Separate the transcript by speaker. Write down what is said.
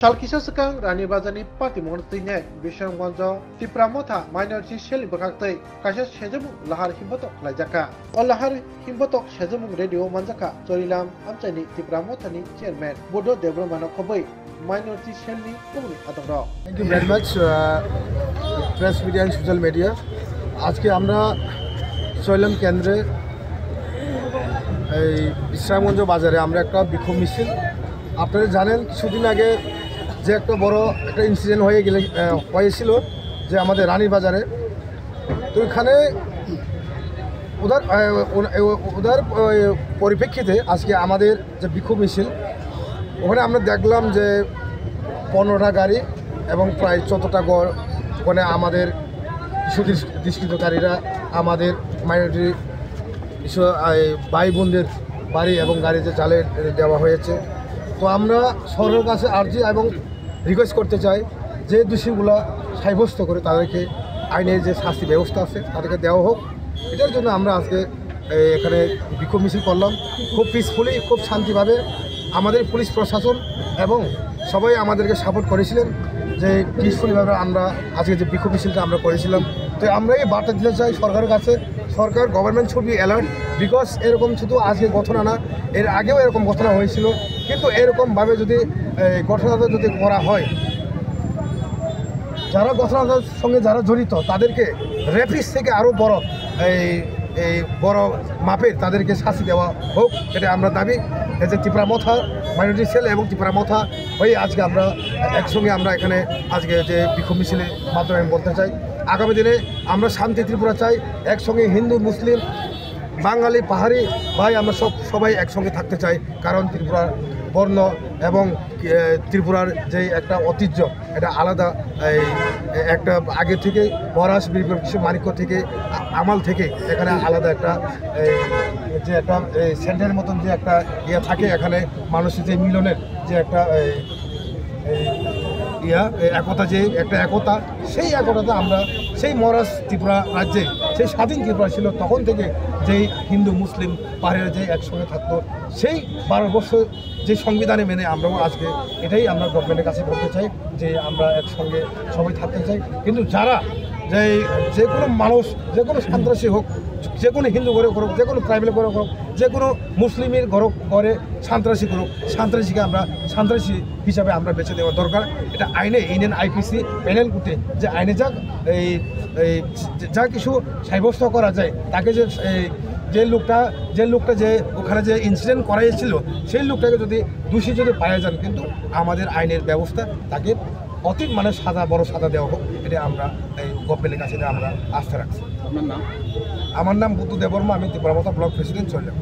Speaker 1: Salkisa sekang Rani Bazani Parti Monstinya Bishangwanjo Tipramota Minority Shell Bakaktai Kasha Shezamung Lahar Himbotok Lajaka O Lahar Himbotok Shezamung Radio Manjaka Chorilam Amchani Tipramotani Chairman Bodo Debromano Kobai Minority Shell ni Kumuni Atangro.
Speaker 2: Thank you very much press media and social media. আজকে আমরা চৈলাম কেন্দ্রে এই বিশ্রামগঞ্জ বাজারে আমরা একটা বিক্ষোভ মিছিল আপনারা জানেন কিছুদিন আগে যে একটা বড় একটা ইনসিডেন্ট হয়েছিল যে আমাদের রানী বাজারে তো এখানে ওদের পরিপ্রেক্ষিতে আজকে আমাদের যে বিক্ষোভ মিছিল ওখানে আমরা দেখলাম যে 15টা গাড়ি এবং প্রায় 14টা ওখানে আমাদের দুষ্কৃতকারীরা আমাদের মাইনরিটি ভাই বোনদের বাড়ি এবং গাড়িতে জ্বালে দেওয়া হয়েছে। তো আমরা সরকারের কাছে আর্জি এবং রিকোয়েস্ট করতে চাই যে দোষীগুলা সাব্যস্ত করে তাদেরকে আইনের যে শাস্তি ব্যবস্থা আছে তাদেরকে দেওয়া হোক। এটার জন্য আমরা আজকে এখানে বিক্ষোভ মিছিল করলাম খুব পিসফুলি খুব শান্তিভাবে। আমাদের পুলিশ প্রশাসন এবং সবাই আমাদেরকে সাপোর্ট করেছিলেন যে পিসফুলিভাবে আমরা আজকে যে বিক্ষোভ মিছিলটা আমরা করেছিলাম। তো আমরা এই বার্তা দিতে চাই সরকারের কাছে, সরকার government should be alert because এরকম শুধু আজকে ঘটনা না, এর আগেও এরকম ঘটনা হয়েছিল, কিন্তু এরকমভাবে যদি ঘটনাটা যদি করা হয়, যারা ঘটনাটার সঙ্গে যারা জড়িত তাদেরকে রেপিস থেকে আরও বড় এই বড় মাপের তাদেরকে শাস্তি দেওয়া হোক, এটা আমরা দাবি। এই যে ত্রিপুরামথা মাইনরিটি সেল এবং ত্রিপুরামথা হয়ে আজকে আমরা একসঙ্গে আমরা এখানে আজকে যে বিক্ষোভ মিছিলের মাধ্যমে আমি বলতে চাই আগামী দিনে আমরা শান্তি ত্রিপুরা চাই, একসঙ্গে হিন্দু মুসলিম বাঙালি পাহাড়ি ভাই আমরা সবাই একসঙ্গে থাকতে চাই। কারণ ত্রিপুরার বর্ণ এবং ত্রিপুরার যে একটা ঐতিহ্য এটা আলাদা, একটা আগে থেকে মহারাজ মানিক্য থেকে আমাল থেকে এখানে আলাদা একটা যে একটা সেন্টারের মতন যে একটা ইয়ে থাকে, এখানে মানুষের যে মিলনের যে একটা একতা, যে একটা একতা, সেই একতাতে আমরা সেই মহারাজ ত্রিপুরা রাজ্যে সেই স্বাধীন ত্রিপুরা ছিল তখন থেকে যেই হিন্দু মুসলিম পাহাড়ের যে একসঙ্গে থাকতো, সেই 12 বছর যে সংবিধানে মেনে আমরাও আজকে এটাই আমরা গভর্নমেন্টের কাছে বলতে চাই যে আমরা একসঙ্গে সবাই থাকতে চাই। কিন্তু যারা যে কোনো মানুষ, যে কোনো সন্ত্রাসী হোক, যে কোনো হিন্দু ঘরে করুক, যে কোনো ট্রাইবেল ঘরে করুক, যে কোনো মুসলিমের ঘরে সন্ত্রাসী করুক, সন্ত্রাসীকে আমরা সন্ত্রাসী হিসাবে আমরা বেছে দেওয়া দরকার। এটা আইনে ইন্ডিয়ান আইপিসি প্যানেল কোর্টে যে আইনে যা কিছু সাব্যস্ত করা যায়, তাকে যে লোকটা যে ওখানে যে ইনসিডেন্ট করাইছিল সেই লোকটাকে যদি দোষী যদি পাওয়া যান, কিন্তু আমাদের আইনের ব্যবস্থা তাকে অতি সাজা, বড় সাজা দেওয়া হোক, এটা আমরা এই গভর্নমেন্টের কাছে আমরা আস্থা রাখছি।
Speaker 3: আপনার নাম?
Speaker 2: আমার নাম বুদ্ধ দেববর্মা, আমি ত্রিপুরামথা ব্লক প্রেসিডেন্ট চললাম।